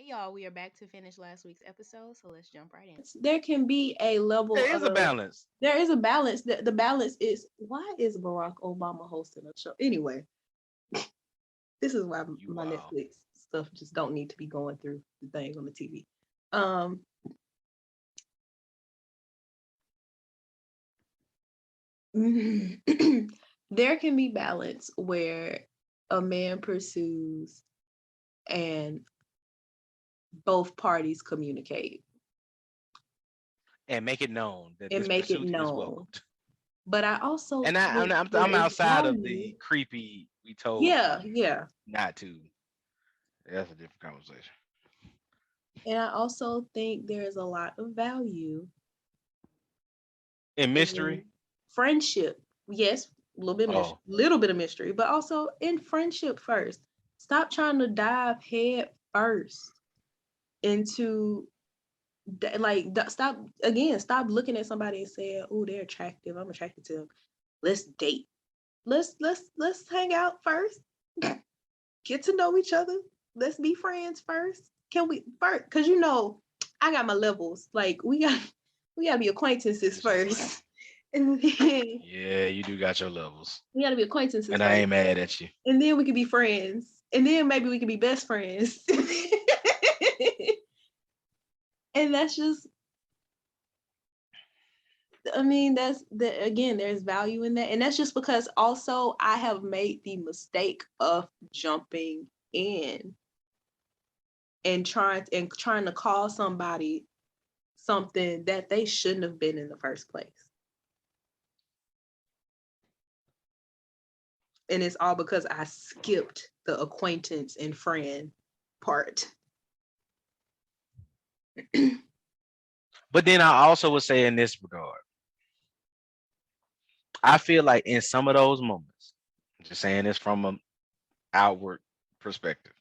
Y'all, we are back to finish last week's episode, so let's jump right in. There can be a level There is a of balance. there is a balance. The balance is why is Barack Obama hosting a show? Anyway, this is why You my wow. Netflix stuff just don't need to be going through the thing on the TV. Um there can be balance where a man pursues and both parties communicate And make it known that and this make it pursuit is known. welcomed. But I also And think there I'm is outside of value. the creepy. We told Yeah, you yeah. not to. That's a different conversation. And I also think there is a lot of value In in mystery. friendship. Yes, Oh, little bit of mystery, but also in friendship first. Stop trying to dive head first into stop again. Stop looking at somebody and saying, "Oh, they're attractive. I'm attracted to them. Let's date. Let's hang out first. Get to know each other. Let's be friends first. Can we first? Because I got my levels. Like we gotta be acquaintances first, and then yeah, you do got your levels. we gotta be acquaintances And I first, ain't mad at you. and then we could be friends, and then maybe we could be best friends. And that's just, I mean, that's the again, there's value in that. And that's just because also I have made the mistake of jumping in and trying to call somebody something that they shouldn't have been in the first place. And it's all because I skipped the acquaintance and friend part. But then I also would say in this regard, I feel like in some of those moments, just saying this from an outward perspective,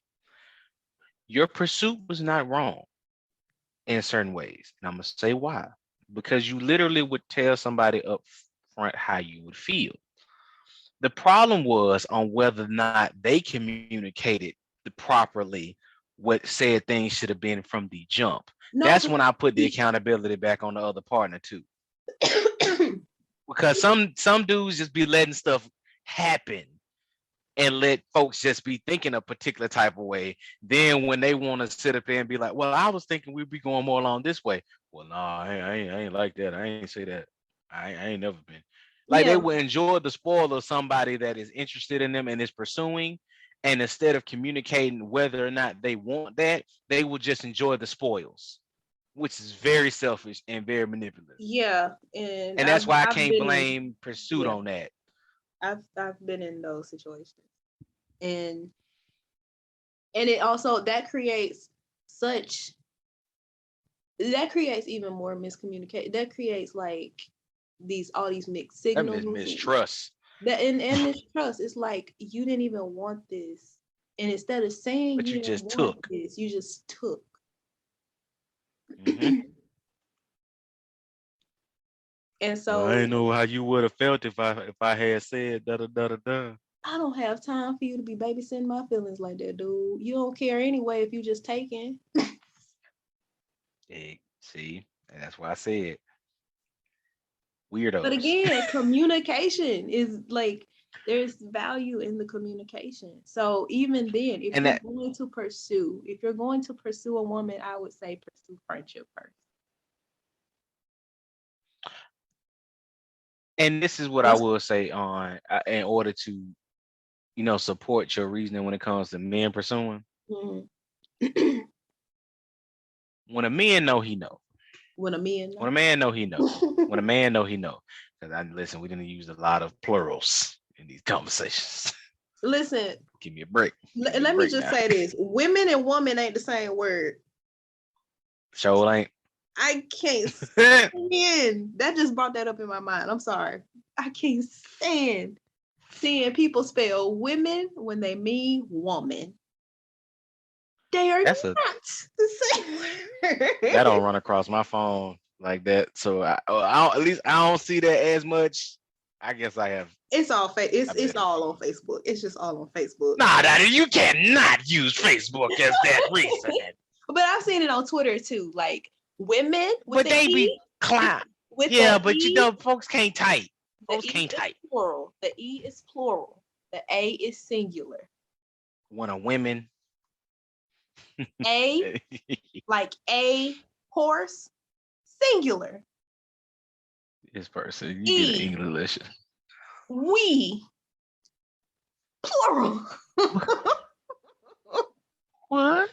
your pursuit was not wrong in certain ways. And I'm gonna say why. Because you literally would tell somebody up front how you would feel. The problem was on whether or not they communicated properly what said things should have been from the jump. No, That's when I put the accountability back on the other partner too. Because some dudes just be letting stuff happen and let folks just be thinking a particular type of way. Then when they want to sit up there and be like, well, I was thinking we'd be going more along this way. Well, nah, I ain't like that. I ain't say that. I ain't never been. Like they yeah, will enjoy the spoil of somebody that is interested in them and is pursuing. And instead of communicating whether or not they want that, they will just enjoy the spoils, which is very selfish and very manipulative. yeah, and And I've that's why I I've can't been in blame pursuit yeah, on that. I've been in those situations, and it also such that creates even more miscommunication. That creates like all these mixed That signals mistrust. that and mistrust. It's like you didn't even want this, and instead of saying But you you didn't just want took. this, you just took. Mm-hmm. And Well, I so didn't know how you would have felt if I had said da da da da da. I don't have time for you to be babysitting my feelings like that, dude. You don't care anyway if you just taking. Hey, see, and that's why I said But weirdos. again, communication is like there's value in the communication. So even then, And that if you're going to pursue a woman, I would say pursue friendship first. and this is what I That's will say on in order to support your reasoning when it comes to men pursuing. mhm. When a man know, he know. When a man When a know. man know, he know. When a man know, he know. Because I listen, we didn't use a lot of plurals in these conversations. Listen, Give me a break. Give me a let me break just now. say this: women and woman ain't the same word. Show ain't. I can't stand. That just brought that up in my mind. I'm sorry. I can't stand seeing people spell women when they mean woman. They are That's a not the same that word. don't run across my phone like that. So at least I don't see that as much. I guess I have It's all a it's better all view. on Facebook. It's just all on Facebook. Nah, Daddy, you cannot use Facebook as that reasoning. But I've seen it on Twitter too. Like women with But the they be E, clown. with Yeah, the but you E, know, folks can't type. the Folks E can't is type. plural. The E is plural. The A is singular. One of women. A, like a horse, singular. This person, you get an E, English. we, plural. What?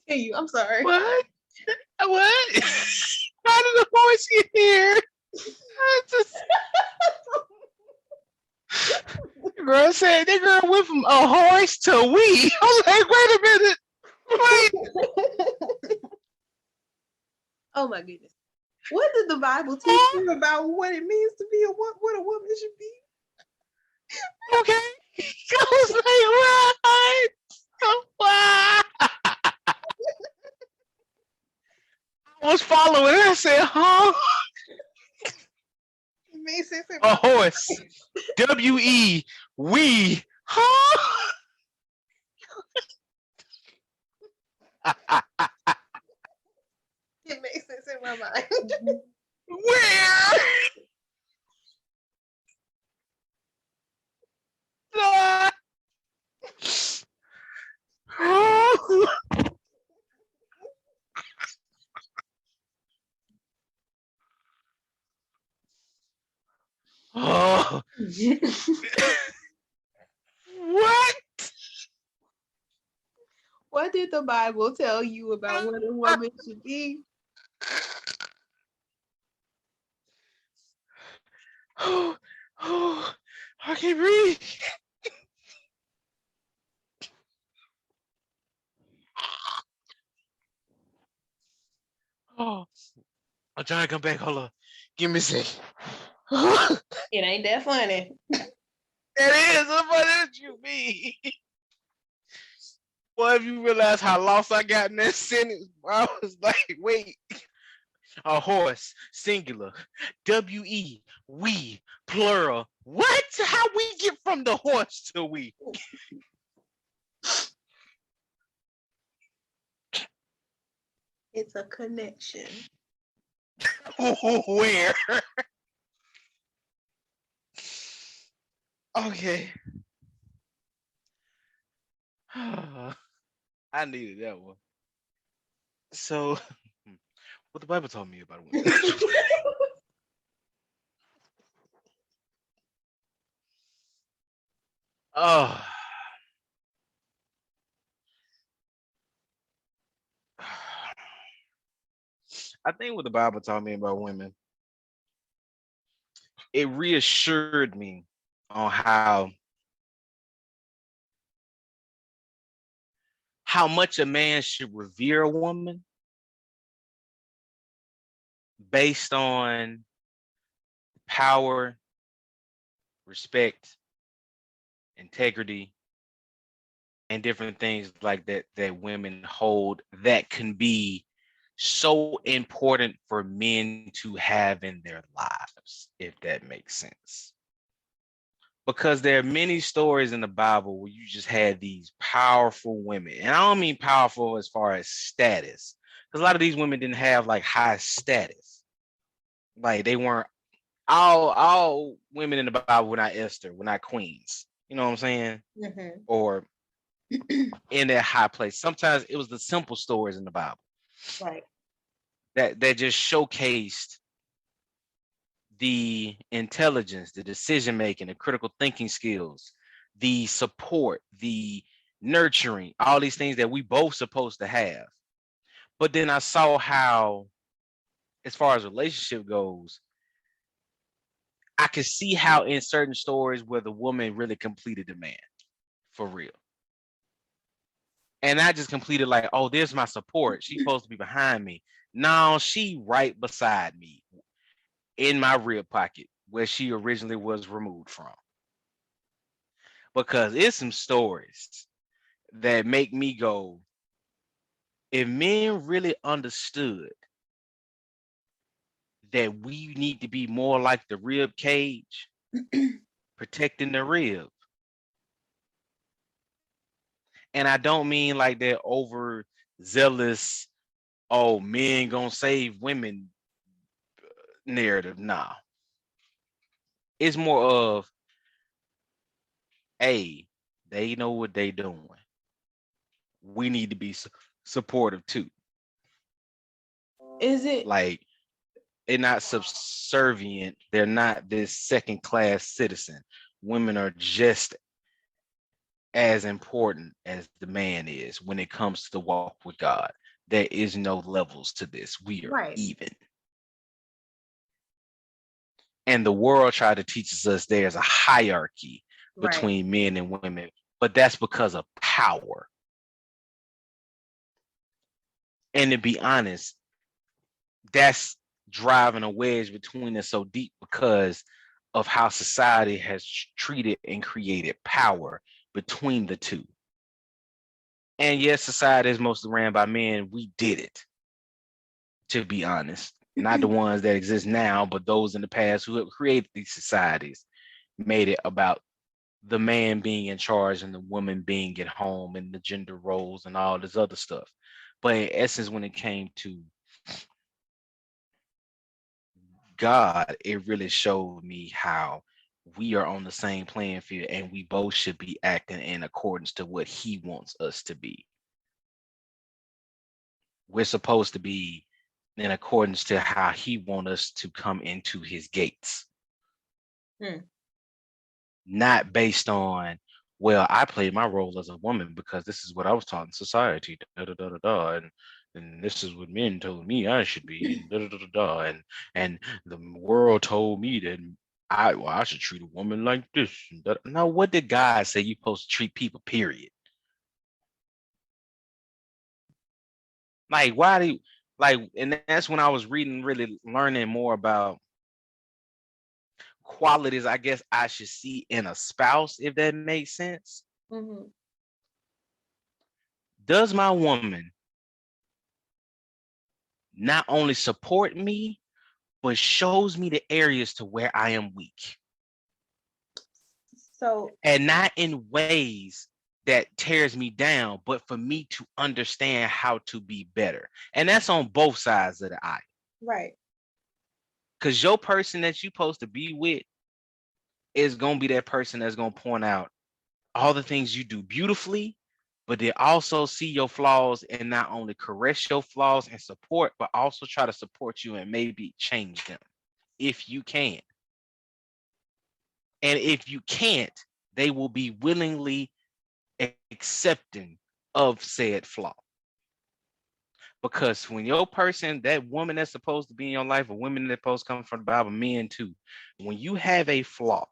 Continue. I'm sorry. What? What? How did the voice get here? I just... Girl said that girl went from a horse to we. I was like, wait a minute. Wait. Oh my goodness. What did the Bible teach you about what it means to be what a woman should be? Okay. I was like, what? I was following. I said, huh? It makes sense. A horse. W-E. We. Huh? It makes sense in my mind. Where? Oh. What? What did the Bible tell you about what a woman should be? Oh, I can't breathe. Oh, I'm trying to come back. Hold on. Give me a second. It ain't that funny. It is. What did you mean? Well, if you realize how lost I got in that sentence, I was like, wait. A horse, singular. W-E, we, plural. What? How we get from the horse to we? It's a connection. Where? Okay. I needed that one. So, what the Bible told me about women. Oh. I think what the Bible taught me about women, it reassured me on how much a man should revere a woman based on power, respect, integrity, and different things like that that women hold that can be so important for men to have in their lives, if that makes sense. Because there are many stories in the Bible where you just had these powerful women. And I don't mean powerful as far as status, because a lot of these women didn't have like high status. Like they weren't all women in the Bible were not Esther, were not queens. You know what I'm saying? Mm-hmm. Or in that high place. Sometimes it was the simple stories in the Bible. Right. That just showcased the intelligence, the decision making, the critical thinking skills, the support, the nurturing, all these things that we both supposed to have. But then I saw how, as far as relationship goes, I could see how in certain stories where the woman really completed the man for real. And I just completed like, oh, there's my support. She's supposed to be behind me. No, she right beside me in my rib pocket where she originally was removed from. Because it's some stories that make me go, if men really understood that we need to be more like the rib cage, protecting the rib, And I don't mean like that overzealous, oh, men gonna save women narrative. Nah. It's more of, hey, they know what they doing. We need to be supportive too. Is it Like, they're not subservient. They're not this second class citizen. Women are just as important as the man is when it comes to the walk with God. There is no levels to this. We are right? even. And the world tried to teach us there's a hierarchy Right. between men and women, but that's because of power. And to be honest, that's driving a wedge between us so deep because of how society has treated and created power between the two. And yes, society is mostly ran by men. We did it, to be honest. Not the ones that exist now, but those in the past who have created these societies made it about the man being in charge and the woman being at home and the gender roles and all this other stuff. But in essence, when it came to God, it really showed me how we are on the same playing field and we both should be acting in accordance to what he wants us to be. We're supposed to be in accordance to how he wants us to come into his gates. Hmm. Not based on, well, I played my role as a woman because this is what I was taught in society, da, da, da, da, da, and this is what men told me I should be, and da, da, da, da, da, and the world told me that I should treat a woman like this. Now, what did God say you're supposed to treat people, period? Like, why do you, like, and that's when I was reading, really learning more about qualities I guess I should see in a spouse, if that makes sense. Mm-hmm. Does my woman not only support me, but shows me the areas to where I am weak? So, And not in ways that tears me down, but for me to understand how to be better. And that's on both sides of the aisle. right. Because your person that you're supposed to be with is going to be that person that's going to point out all the things you do beautifully, but they also see your flaws and not only caress your flaws and support, but also try to support you and maybe change them if you can. And if you can't, they will be willingly accepting of said flaw. Because when your person, that woman that's supposed to be in your life, a woman that's supposed to come from the Bible, men too, when you have a flaw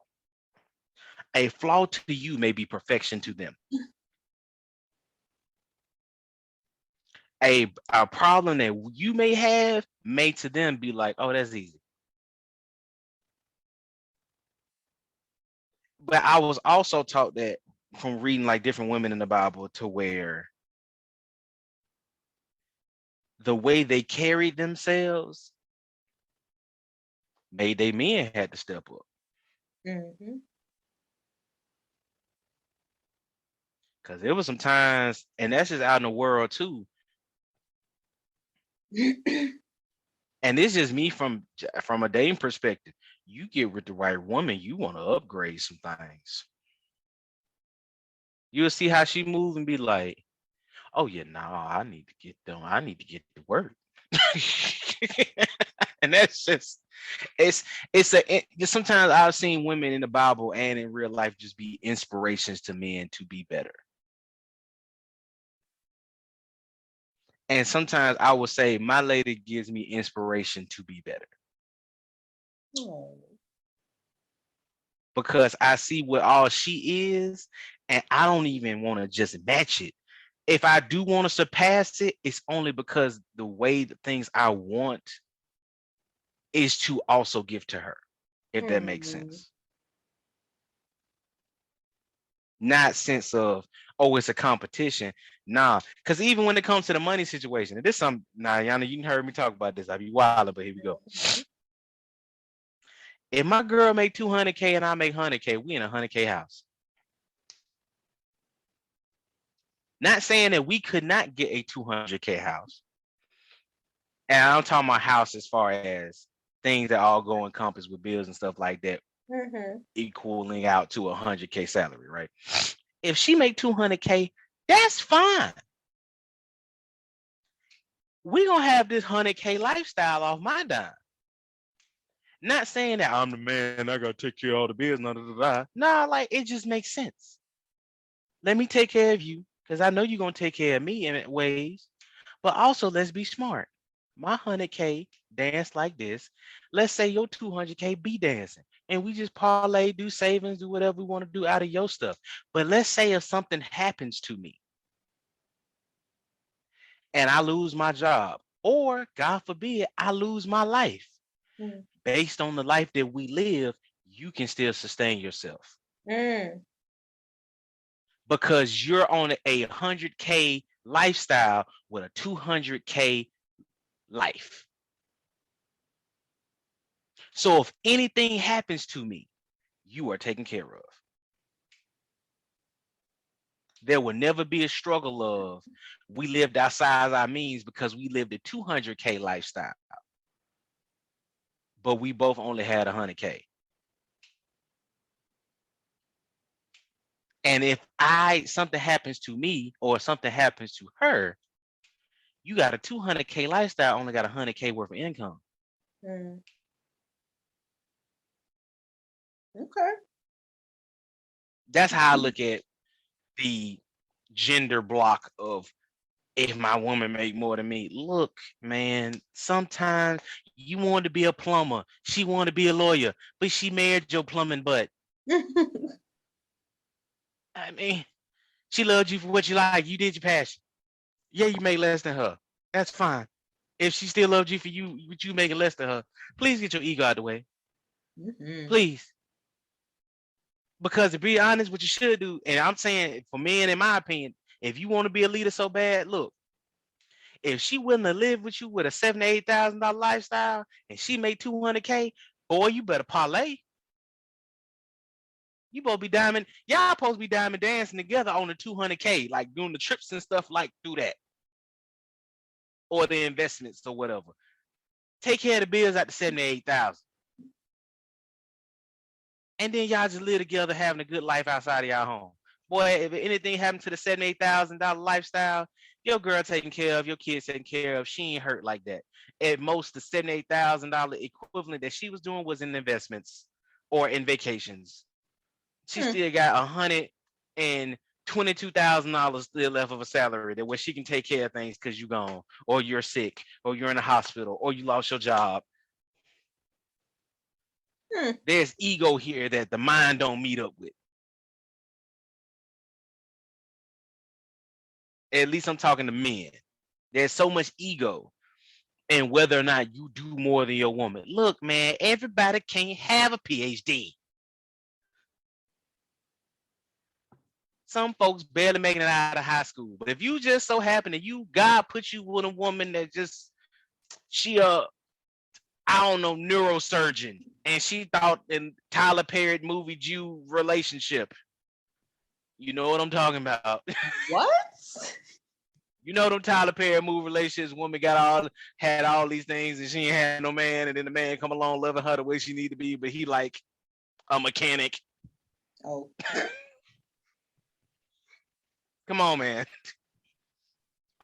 to you may be perfection to them. A problem that you may have may to them be like, oh, that's easy. But I was also taught that from reading like different women in the Bible to where the way they carried themselves made they men had to step up. Mm-hmm. Because there was some times, and that's just out in the world too. And it's just me from a dating perspective. You get with the right woman, you want to upgrade some things. You'll see how she moves and be like, oh yeah, no, I need to get them. I need to get to work. And that's just just sometimes I've seen women in the Bible and in real life just be inspirations to men to be better. And sometimes I would say my lady gives me inspiration to be better. Oh. Because I see what all she is, and I don't even want to just match it. If I do want to surpass it, it's only because the way the things I want is to also give to her, if that makes sense. Not sense of, oh, it's a competition. Nah, because even when it comes to the money situation, and this some nah, Yana, you heard me talk about this. I be wilding, but here we go. If my girl make 200K and I make 100K, we in a 100K house. Not saying that we could not get a 200K house. And I'm talking about house as far as things that all go encompass with bills and stuff like that, Mm-hmm. equaling out to 100K salary, right? If she make 200K, that's fine. We gonna have this 100K lifestyle off my dime. Not saying that I'm the man, I gotta take care of all the bills, nah, like it just makes sense. Let me take care of you because I know you're gonna take care of me in ways. But also, let's be smart. My 100K dance like this. Let's say your 200K be dancing, and we just parlay, do savings, do whatever we want to do out of your stuff. But let's say if something happens to me and I lose my job, or God forbid, I lose my life. Based on the life that we live, you can still sustain yourself because you're on a 100K lifestyle with a 200K life. So if anything happens to me, you are taken care of. There will never be a struggle of we lived outside our means because we lived a 200K lifestyle, but we both only had 100K. And if something happens to me or something happens to her, you got a 200K lifestyle, only got 100K worth of income. Okay. That's how I look at the gender block of if my woman make more than me. Look, man, sometimes you want to be a plumber, she want to be a lawyer, but she married your plumbing butt. I mean, she loved you for what you like. You did your passion. Yeah, you make less than her. That's fine. If she still loved you for what you making less than her, please get your ego out the way. Please. Because to be honest, what you should do, and I'm saying for men, in my opinion, if you want to be a leader so bad, look, if she willing to live with you with a $7,000 to $8,000 lifestyle and she make 200K, boy, you better parlay. You both be diamond. Y'all supposed to be diamond dancing together on the 200K, like doing the trips and stuff like through that, or the investments or whatever. Take care of the bills at the 78,000, and then y'all just live together, having a good life outside of y'all home. Boy, if anything happened to the $78,000 lifestyle, your girl taken care of, your kids taken care of. She ain't hurt like that. At most, the $78,000 equivalent that she was doing was in investments or in vacations. She still got $122,000 still left of a salary that where she can take care of things because you gone, or you're sick, or you're in a hospital, or you lost your job. There's ego here that the mind don't meet up with. At least I'm talking to men. There's so much ego in whether or not you do more than your woman. Look, man, everybody can't have a PhD. Some folks barely making it out of high school. But if you just so happen that God put you with a woman that she I don't know, neurosurgeon, and she thought in Tyler Perry movie Jew relationship. You know what I'm talking about. What? You know them Tyler Perry movie relationships, woman had all these things and she ain't had no man, and then the man come along loving her the way she need to be, but he like a mechanic. Oh. Come on, man.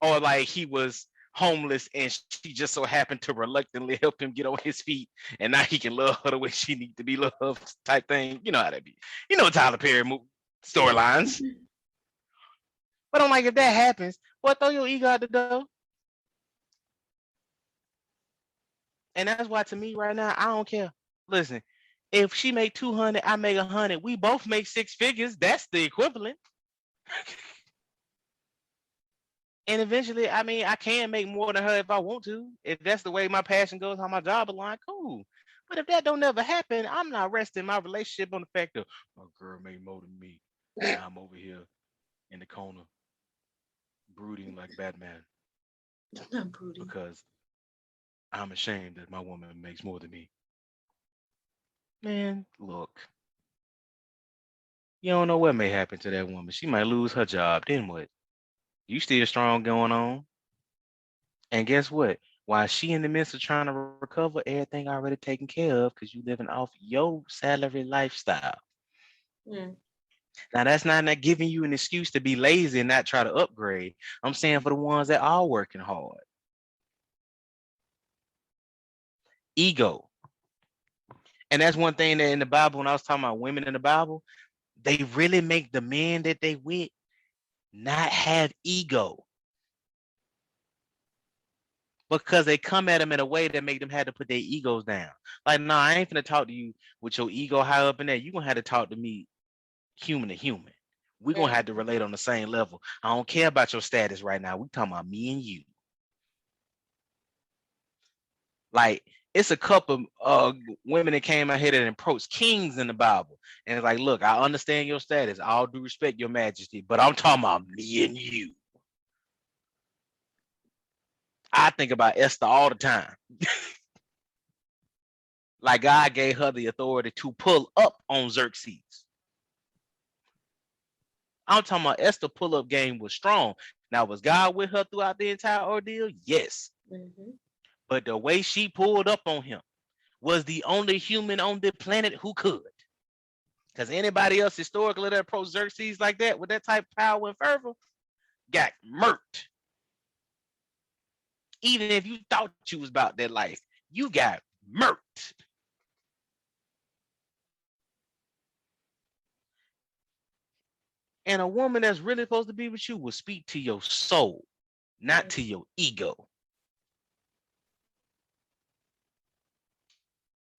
Or like he was homeless and she just so happened to reluctantly help him get on his feet, and now he can love her the way she needs to be loved, type thing. You know how that be. You know Tyler Perry storylines. But I'm like, if that happens, well, throw your ego out the door. And that's why to me right now, I don't care. Listen, if she make 200, I make 100. We both make six figures. That's the equivalent. And eventually, I mean, I can make more than her if I want to. If that's the way my passion goes, how my job align, cool. But if that don't ever happen, I'm not resting my relationship on the fact of my girl made more than me. Now I'm over here in the corner, brooding like Batman. I'm brooding. Because I'm ashamed that my woman makes more than me. Man, look. You don't know what may happen to that woman. She might lose her job. Then what? You still strong going on. And guess what? While she in the midst of trying to recover, everything already taken care of because you living off your salary lifestyle. Mm. Now that's not giving you an excuse to be lazy and not try to upgrade. I'm saying for the ones that are working hard. Ego. And that's one thing that in the Bible, when I was talking about women in the Bible, they really make the men that they with not have ego because they come at them in a way that make them have to put their egos down. Like, nah, I ain't finna talk to you with your ego high up in there. You gonna have to talk to me human to human. We're gonna have to relate on the same level. I don't care about your status right now. We talking about me and you. Like, it's a couple women that came out here that approached kings in the Bible. And it's like, look, I understand your status. All due respect, your majesty, but I'm talking about me and you. I think about Esther all the time. Like God gave her the authority to pull up on Xerxes. I'm talking about Esther pull-up game was strong. Now, was God with her throughout the entire ordeal? Yes. Mm-hmm. But the way she pulled up on him was the only human on the planet who could. Because anybody else historically that approached Xerxes like that with that type of power and fervor got murked. Even if you thought you was about that life, you got murked. And a woman that's really supposed to be with you will speak to your soul, not to your ego.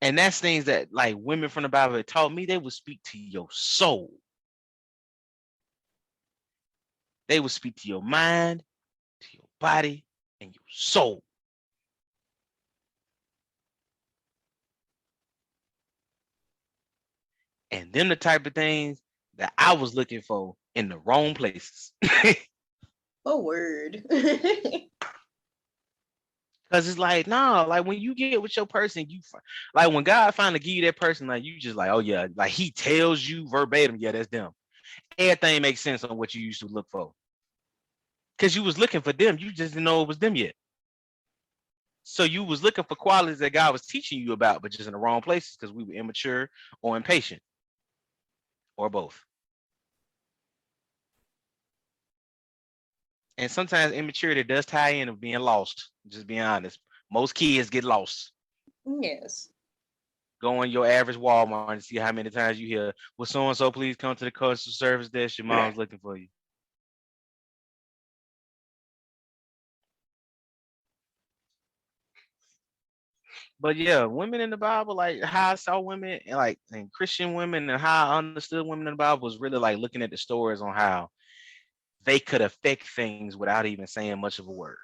And that's things that like women from the Bible taught me. They would speak to your soul. They would speak to your mind, to your body, and your soul. And then the type of things that I was looking for in the wrong places. Oh, word. Cause it's like, nah, like when you get with your person, like when God finally give you that person, like you just like, oh yeah, like he tells you verbatim, yeah, that's them. Everything makes sense on what you used to look for. Cause you was looking for them, you just didn't know it was them yet. So you was looking for qualities that God was teaching you about, but just in the wrong places because we were immature or impatient, or both. And sometimes immaturity does tie in of being lost. Just being honest, most kids get lost. Yes. Go on your average Walmart and see how many times you hear, "Will so and so please come to the customer service desk? Your mom's looking for you." But yeah, women in the Bible, like how I saw women and like and Christian women and how I understood women in the Bible was really like looking at the stories on how they could affect things without even saying much of a word.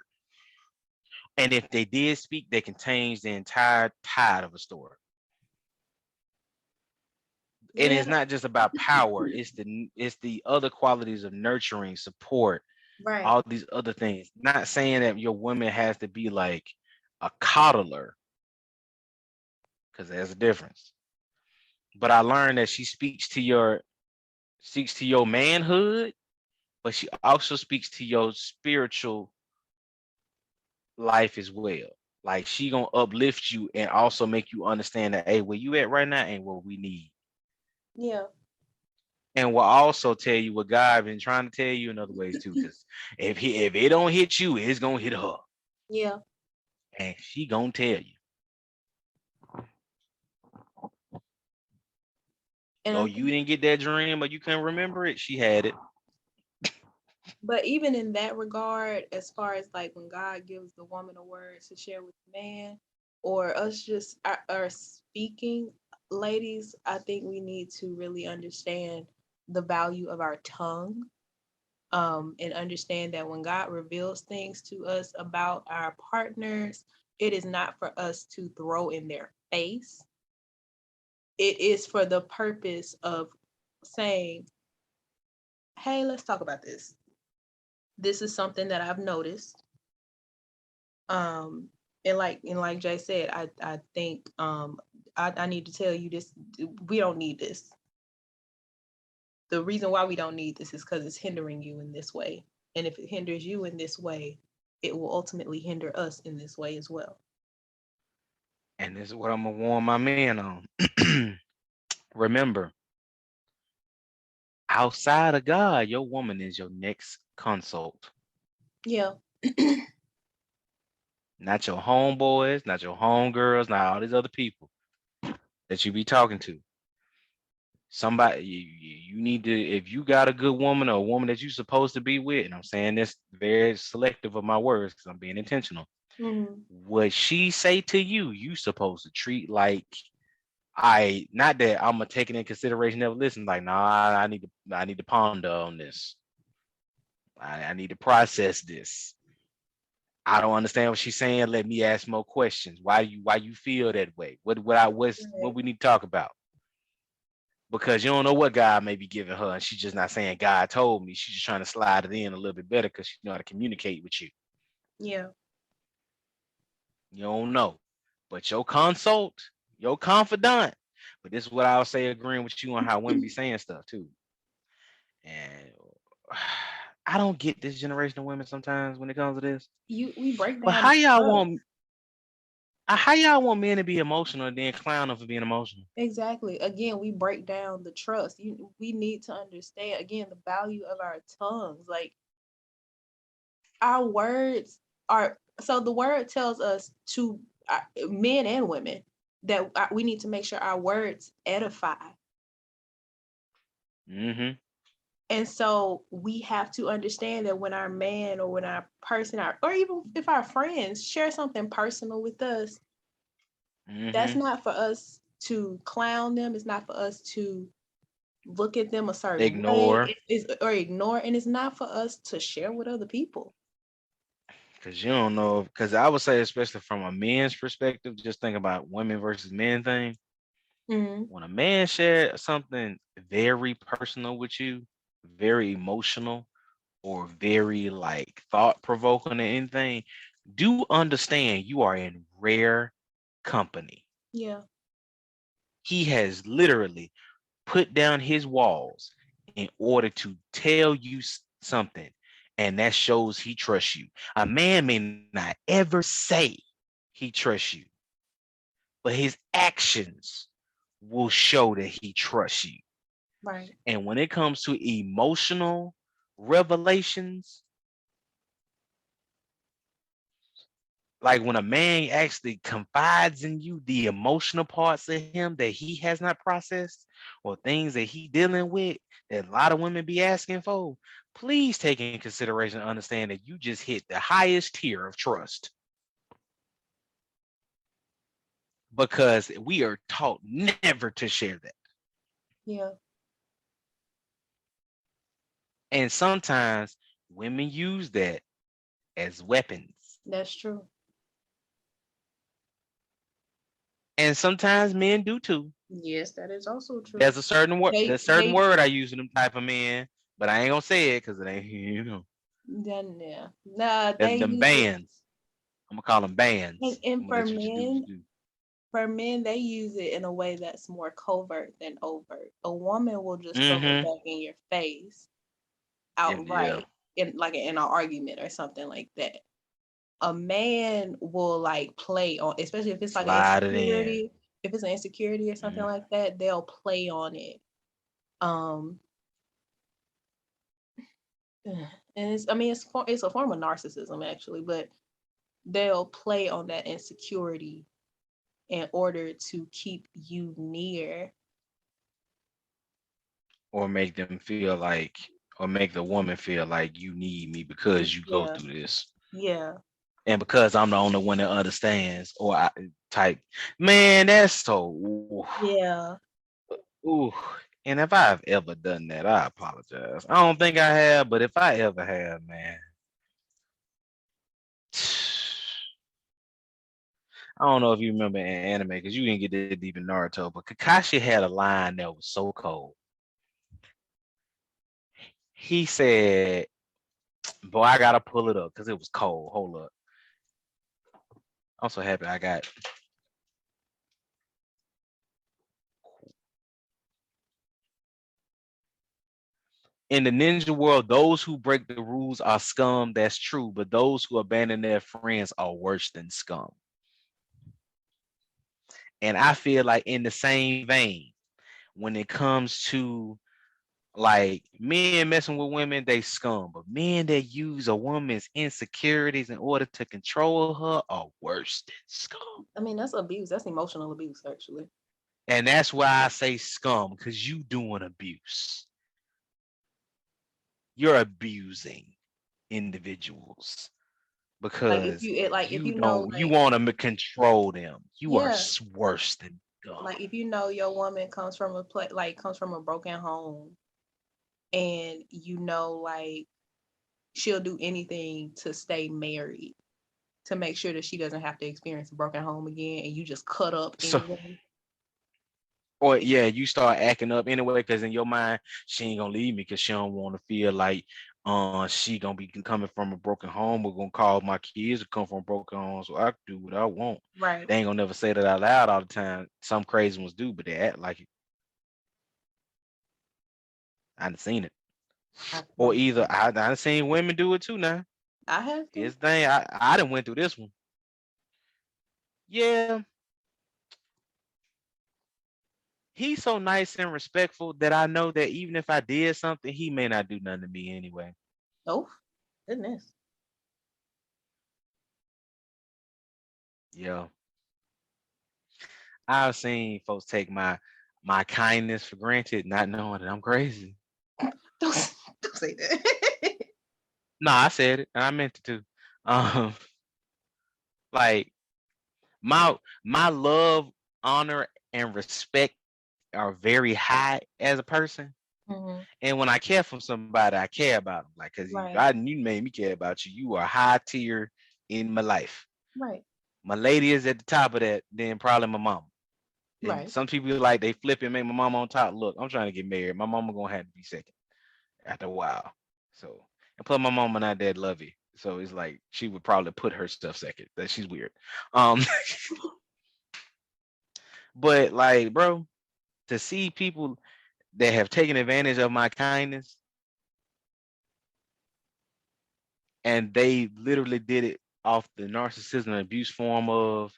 And if they did speak, they can change the entire tide of a story. And Yeah. it's not just about power, it's the other qualities of nurturing, support, Right. all these other things. Not saying that your woman has to be like a coddler, because there's a difference. But I learned that she speaks to your manhood, but she also speaks to your spiritual life as well. Like she gonna uplift you and also make you understand that hey, where you at right now ain't what we need. Yeah. And will also tell you what God been trying to tell you in other ways too. Because if it don't hit you, it's gonna hit her. Yeah. And she gonna tell you. And Oh, I you think, didn't get that dream or you couldn't remember it? She had it. but even in that regard, as far as like when God gives the woman a word to share with the man, or us just are speaking, ladies, I think we need to really understand the value of our tongue, and understand that when God reveals things to us about our partners, it is not for us to throw in their face. It is for the purpose of saying, hey, let's talk about this. This is something that I've noticed. Um, and like Jay said, I think I need to tell you this. We don't need this. The reason why we don't need this is because it's hindering you in this way. And if it hinders you in this way, it will ultimately hinder us in this way as well. And this is what I'm gonna warn my man on. Remember, outside of God, your woman is your next consult. Yeah. Not your homeboys, not your homegirls, not all these other people that you be talking to. Somebody you need to, if you got a good woman or a woman that you're supposed to be with, and I'm saying this very selective of my words because I'm being intentional. Hmm. What she say to you, you supposed to treat like I, not that I'm gonna take it in consideration, never listen, like, nah, I need to ponder on this. I need to process this. I don't understand what she's saying. Let me ask more questions. Why you feel that way? What Right. we need to talk about? Because you don't know what God may be giving her, and she's just not saying God told me. She's just trying to slide it in a little bit better because she know how to communicate with you. Yeah. You don't know. But your consult, your confidant. But this is what I'll say, agreeing with you on how women be saying stuff too. And I don't get this generation of women sometimes when it comes to this. We break But down the trust. how y'all want men to be emotional and then clown them for being emotional? Exactly. Again, we break down the trust. We need to understand again the value of our tongues. Like our words are, so the word tells us to men and women that we need to make sure our words edify. Mm-hmm. And so we have to understand that when our man or when our person, or even if our friends share something personal with us, that's Mm-hmm. not for us to clown them. It's not for us to look at them a certain way. Ignore. Or ignore. And it's not for us to share with other people. Because you don't know, because I would say, especially from a man's perspective, just think about women versus men thing. Hmm. When a man shares something very personal with you, very emotional, or very like thought provoking or anything, do understand you are in rare company. Yeah. He has literally put down his walls in order to tell you something, and that shows he trusts you. A man may not ever say he trusts you, but his actions will show that he trusts you. Right. And when it comes to emotional revelations, like when a man actually confides in you the emotional parts of him that he has not processed, or things that he dealing with that a lot of women be asking for, please take in consideration and understand that you just hit the highest tier of trust, because we are taught never to share that. Yeah. And sometimes women use that as weapons. That's true. And sometimes men do too. Yes, that is also true. There's a certain word, They there's a certain they word I use to them type of men, but I ain't gonna say it because it ain't, then yeah. Nah, they them use it. bands. I'm gonna call them And, bands. and I'm gonna let what your dudes do. for men, they use it in a way that's more covert than overt. A woman will just throw it Mm-hmm. back in your face Yeah. outright in like in an argument or something like that. A man will like play on, especially if it's like an Slide it in. insecurity, if it's an insecurity or something Mm. like that, they'll play on it. Um, and it's, I mean, it's a form of narcissism actually, but they'll play on that insecurity in order to keep you near. Or make them feel like, or make the woman feel like you need me because you go Yeah, through this. yeah, And because I'm the only one that understands, or I type, man, that's so yeah. ooh. And if I've ever done that, I apologize. I don't think I have, but if I ever have, man, I don't know if you remember in anime because you didn't get that deep in Naruto, but Kakashi had a line that was so cold. He said, "Boy, I gotta pull it up because it was cold. Hold up, I'm so happy I got." In the ninja world, those who break the rules are scum. That's true. But those who abandon their friends are worse than scum. And I feel like in the same vein, when it comes to like men messing with women, they scum. But men that use a woman's insecurities in order to control her are worse than scum. I mean, that's abuse. That's emotional abuse, actually. And that's why I say scum, because you doing abuse. You're abusing individuals Like if because if you you know, don't you like, want to control them. You are yeah, worse than scum. like if you know your woman comes from comes from a broken home, and you know, like, she'll do anything to stay married to make sure that she doesn't have to experience a broken home again, and you just cut up So anyway. or yeah, you start acting up anyway because in your mind she ain't gonna leave me because she don't want to feel like she gonna be coming from a broken home. We're gonna call my kids to come from a broken home, so I can do what I want. Right. They ain't gonna never say that out loud all the time. Some crazy ones do, but they act like it. I done seen it. Or either I done seen women do it too now. I have to. Here's the thing, I done went through this one. Yeah, he's so nice and respectful that I know that even if I did something, he may not do nothing to me anyway. Oh, goodness. Yeah. I've seen folks take my kindness for granted, not knowing that I'm crazy. Don't say that. No, I said it and I meant it to. Um, like my love, honor, and respect are very high as a person. Hmm. And when I care for somebody, I care about them. Like, cause Right. you made me care about you. You are high tier in my life. Right. My lady is at the top of that, then probably my mom. And Right. some people like they flip and make my mama on top. Look, I'm trying to get married. My mama gonna have to be second after a while. So and plus my mama not that lovey. So it's like she would probably put her stuff second. That she's weird. Um but like, bro, to see people that have taken advantage of my kindness and they literally did it off the narcissism and abuse form of,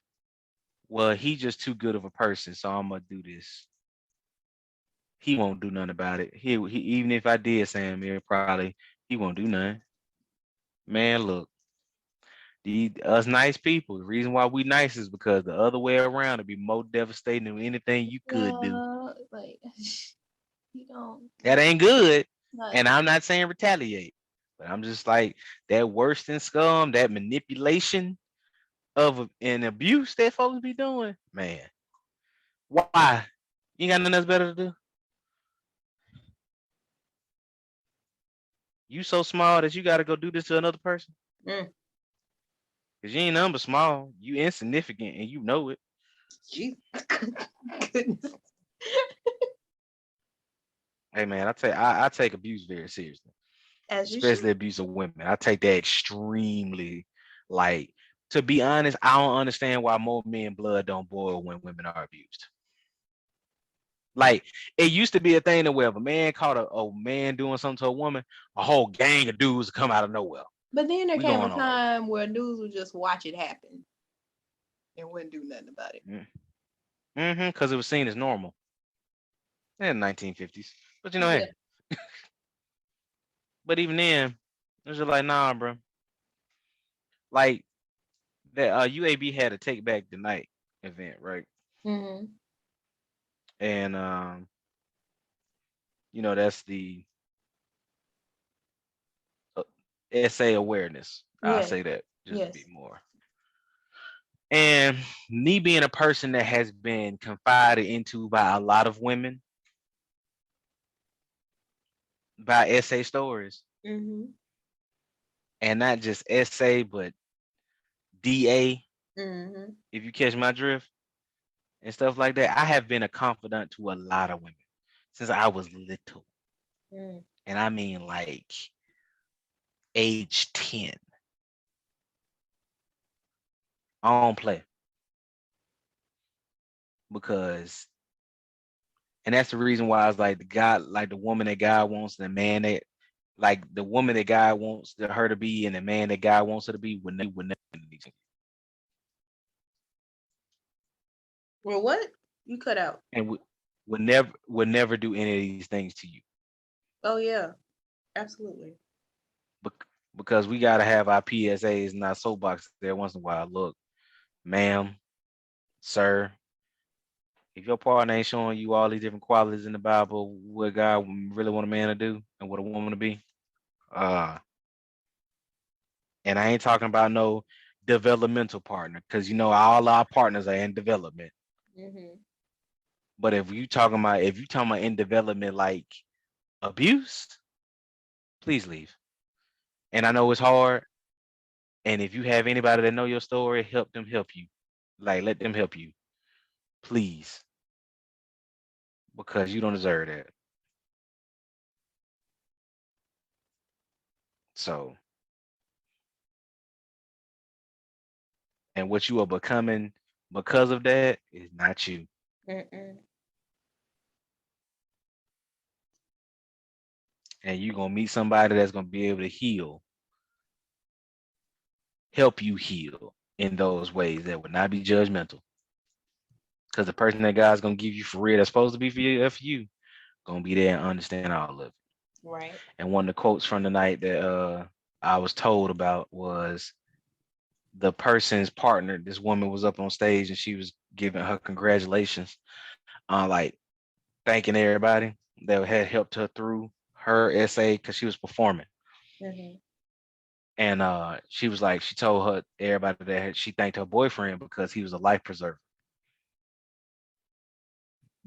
well, he just too good of a person, so I'm gonna do this. He won't do nothing about it. He even if I did Sam, it probably he won't do nothing. Man, look, us nice people. The reason why we nice is because the other way around it'd be more devastating than anything you could do. Yeah, like, you don't, That ain't good. like, And I'm not saying retaliate, but I'm just like that worse than scum, that manipulation of an abuse that folks be doing. Man, why? You ain't got nothing else better to do? You so small that you got to go do this to another person? mm, Cause you ain't number small. You insignificant and you know it. Jesus. Goodness. Hey man, I take abuse very seriously, As you should. especially abuse of women. I take that extremely, like, to be honest, I don't understand why more men blood don't boil when women are abused. Like it used to be a thing that where if a man caught a man doing something to a woman, a whole gang of dudes would come out of nowhere. But then there We came a going on over. time where dudes would just watch it happen and wouldn't do nothing about it. Mm-hmm. Because it was seen as normal in the 1950s. But you know, Yeah. hey, but even then, it was just like, nah, bro. Like that UAB had a Take Back the Night event, right? Mm-hmm. And that's the uh, essay awareness. I'll Yes. say that just to be Yes. more. And me being a person that has been confided into by a lot of women by essay stories, Mm-hmm. and not just essay, but DA, Mm-hmm. if you catch my drift and stuff like that. I have been a confidant to a lot of women since I was little. Mm. And I mean like age 10. I don't play because And that's the reason why it's like the guy, like the woman that God wants, the man that, like the woman that God wants her to be, and the man that God wants her to be would never do these things. Well, what? You cut out. And would never do any of these things to you. Oh yeah, absolutely. Because we gotta have our PSAs and our soapboxes there once in a while. Look, ma'am, sir, if your partner ain't showing you all these different qualities in the Bible, what God really want a man to do and what a woman to be, uh, and I ain't talking about no developmental partner, because all our partners are in development. Mm-hmm. But if you talking about in development like abuse, please leave. And I know it's hard. And if you have anybody that know your story, help them help you. Like let them help you, please, because you don't deserve that. So, and what you are becoming because of that is not you. Mm-mm. And you're gonna meet somebody that's gonna be able to help you heal in those ways that would not be judgmental. Because the person that God's gonna give you for real, that's supposed to be for you, gonna be there and understand all of it. Right. And one of the quotes from the night that I was told about was the person's partner. This woman was up on stage and she was giving her congratulations, like thanking everybody that had helped her through her essay because she was performing. Mm-hmm. And she was like, she told her everybody that she thanked her boyfriend because he was a life preserver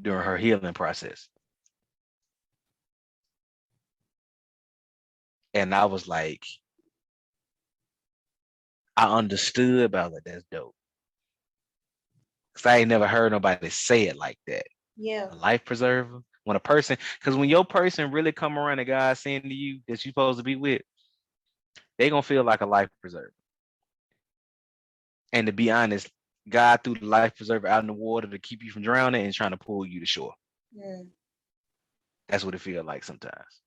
during her healing process. And I was like, I understood, but I was like, that's dope. Cause I ain't never heard nobody say it like that. Yeah. A life preserver. When a person, because when your person really come around and God saying to you that you're supposed to be with, they gonna feel like a life preserver. And to be honest, God threw the life preserver out in the water to keep you from drowning and trying to pull you to shore. Mm. That's what it feels like sometimes.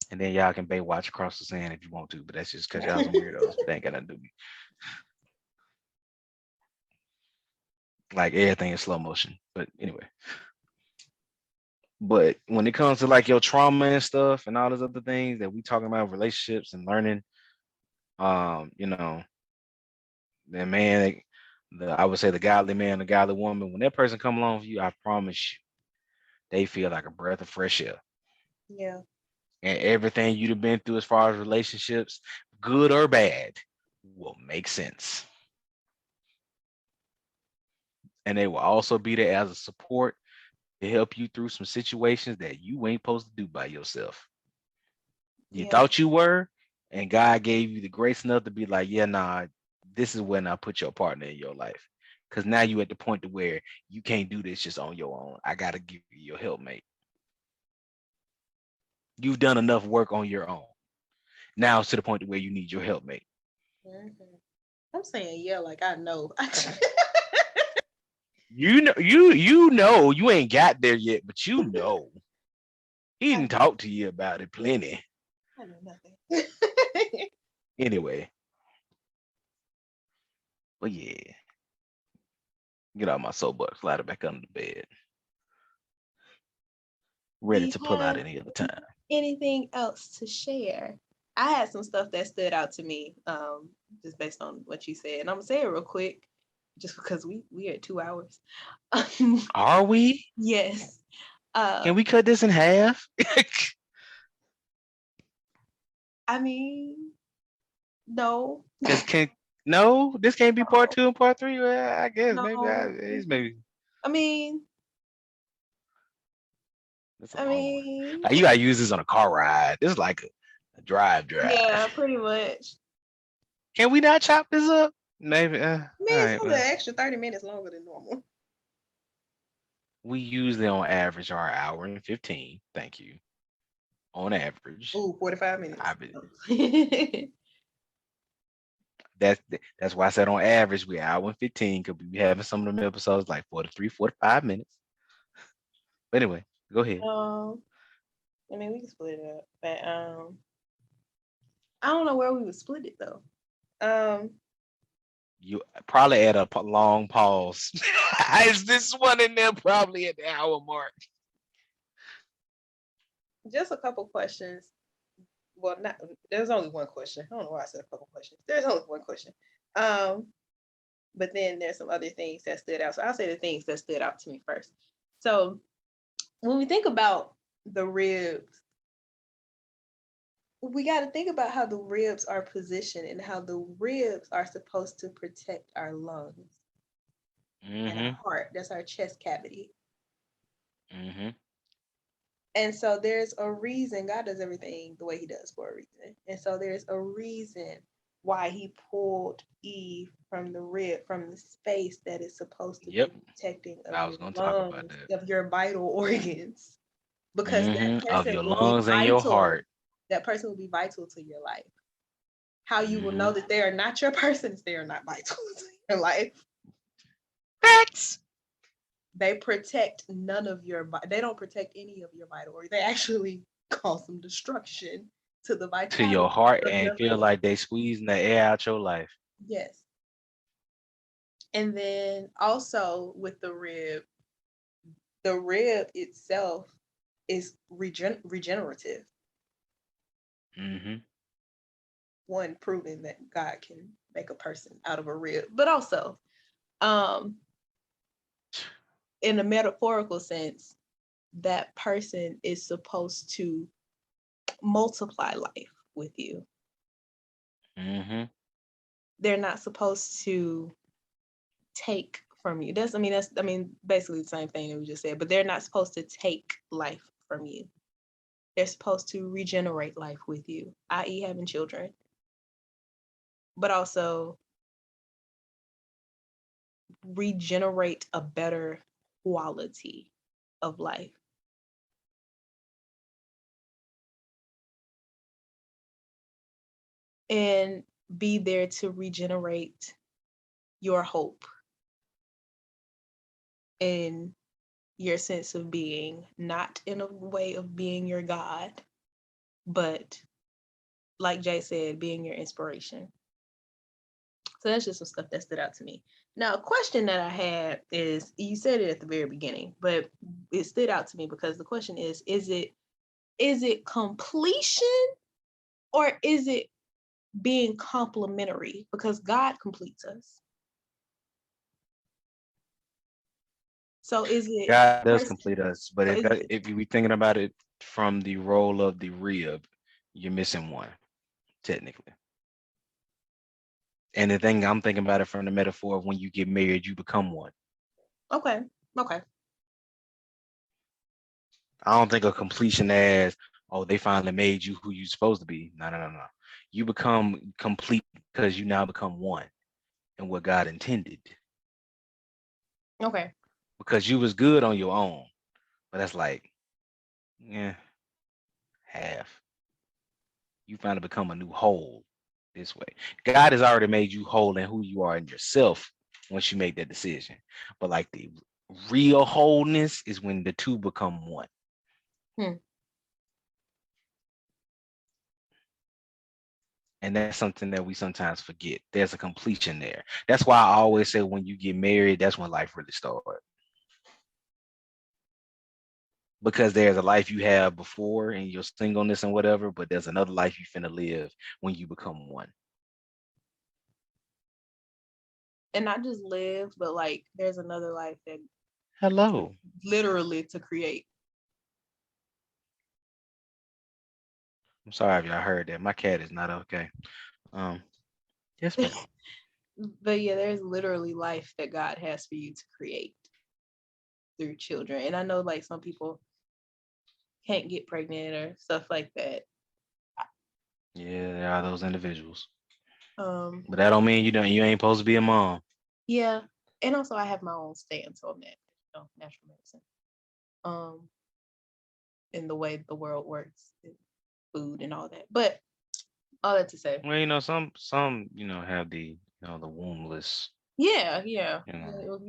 And then y'all can Baywatch across the sand if you want to, but that's just because y'all some weirdos. But that ain't got nothing to do with me. Like everything in slow motion. But anyway. But when it comes to like your trauma and stuff and all those other things that we talking about, relationships and learning, you know, the man, I would say the godly man, the godly woman, when that person come along with you, I promise you, they feel like a breath of fresh air. Yeah. And everything you've been through as far as relationships, good or bad, will make sense. And they will also be there as a support to help you through some situations that you ain't supposed to do by yourself. You Yeah. thought you were, and God gave you the grace enough to be like, yeah, nah, this is when I put your partner in your life. Because now you at the point to where you can't do this just on your own. I gotta give you your helpmate. You've done enough work on your own. Now it's to the point to where you need your helpmate. Mm-hmm. I'm saying yeah, like I know. You ain't got there yet, but you know. He I didn't talk to you about it plenty. know nothing. Anyway, but yeah, get out my soapbox, slide it back under the bed, Do ready you to pull out have any other time. anything else to share? I had some stuff that stood out to me, just based on what you said, and I'm gonna say it real quick, just because we are at 2 hours. Are we? Yes. Can Um, we cut this in half? I mean, no, Because can no, this can't be part no, 2 and part 3. Well, I guess maybe no. it's maybe I mean, that's a I long one. mean, Like you gotta use this on a car ride. This is like a drive. yeah, pretty much. Can we not chop this up? Maybe. I All mean, it's right. only Well, an extra 30 minutes longer than normal. we usually on average are 1 hour and 15. Thank you. On average, Ooh, 45 I minutes. be, That's why I said on average we're hour and 15 because we be having some of them episodes like 43, 45 minutes. But anyway, go ahead. Um, I mean, we can split it up, but I don't know where we would split it though. Um, You probably at a long pause. Is this one in there probably at the hour mark? just a couple questions. Well, not there's only one question. I don't know why I said a couple questions. There's only one question. Um, but then there's some other things that stood out. So I'll say the things that stood out to me first. So when we think about the ribs, we got to think about how the ribs are positioned and how the ribs are supposed to protect our lungs and our Mm-hmm. heart. That's our chest cavity. Mm-hmm. And so there's a reason God does everything the way he does for a reason. And so there's a reason why he pulled Eve from the rib, from the space that is supposed to be Yep. protecting of I your was gonna talk about lungs, that. of your vital organs. Because that Mm-hmm. Of person your will be lungs and your vital. heart. That person will be vital to your life. How you will Mm-hmm. know that they are not your person is they are not vital to your life. Facts. They protect none of your they don't protect any of your vital organs. They actually cause some destruction to the To your vitality heart of and your feel life. like they squeezing the air out your life. Yes. And then also with the rib itself is regenerative. Mm-hmm. One, proving that God can make a person out of a rib, but also um in a metaphorical sense, that person is supposed to multiply life with you. Mm-hmm. They're not supposed to take from you. That's basically the same thing that we just said, but they're not supposed to take life from you. They're supposed to regenerate life with you, i.e., having children, but also regenerate a better quality of life. And be there to regenerate your hope and your sense of being, not in a way of being your God, but like Jay said, being your inspiration. So that's just some stuff that stood out to me. Now, a question that I had is you said it at the very beginning, but it stood out to me because the question is it completion or is it being complementary? Because God completes us. So is it God does person complete us, but so is it if you be thinking about it from the role of the rib, you're missing one technically. And the thing I'm thinking about it from the metaphor of when you get married, you become one. okay. Okay. I don't think of completion as, oh, they finally made you who you're supposed to be. No, no, no, no. You become complete because you now become one and what God intended. Okay. Because you was good on your own, but that's like, yeah, half. You finally become a new whole this way. God has already made you whole in who you are in yourself once you make that decision. But like the real wholeness is when the two become one. Hmm. And that's something that we sometimes forget. There's a completion there. That's why I always say when you get married, that's when life really starts. Because there's a life you have before and your singleness and whatever, but there's another life you finna live when you become one. And not just live, but like there's another life that Hello. literally to create. I'm sorry if y'all heard that. My cat is not okay. Um, yes, ma'am. But yeah, there's literally life that God has for you to create through children. And I know like some people can't get pregnant or stuff like that. Yeah, there are those individuals. Um, But that don't mean you ain't supposed to be a mom. yeah. And also I have my own stance on that, natural medicine. In the way the world works, and food and all that. But All that to say. Well, some have the wombless. Yeah, yeah. You know.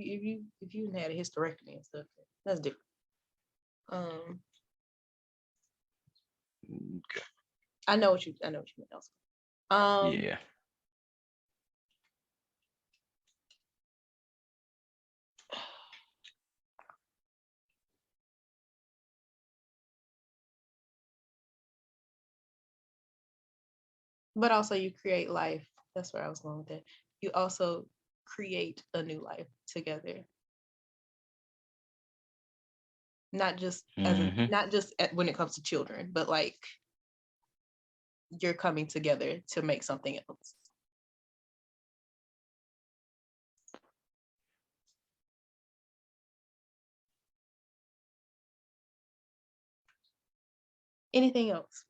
If you had a hysterectomy and stuff, that's different. Um, Okay. I know what you meant also. Yeah. But also you create life. That's where I was going with that. You also create a new life together. Not just Mm-hmm. when it comes to children, but like you're coming together to make something else. Anything else?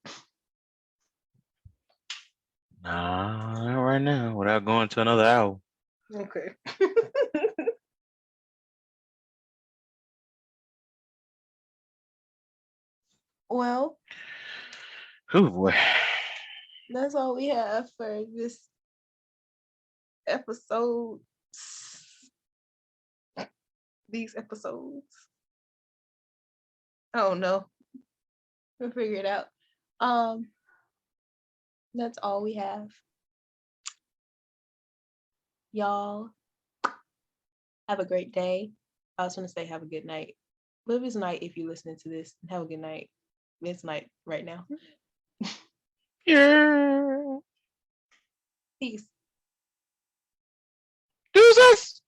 Nah, not right now. Without going to another hour. Okay. Well, Oh boy. that's all we have for this episode. These episodes. I don't know. We'll figure it out. Um, that's all we have. Y'all have a great day. I was gonna say have a good night. But it's night if you're listening to this. Have a good night. It's night right now. Yeah. Peace. Deuces.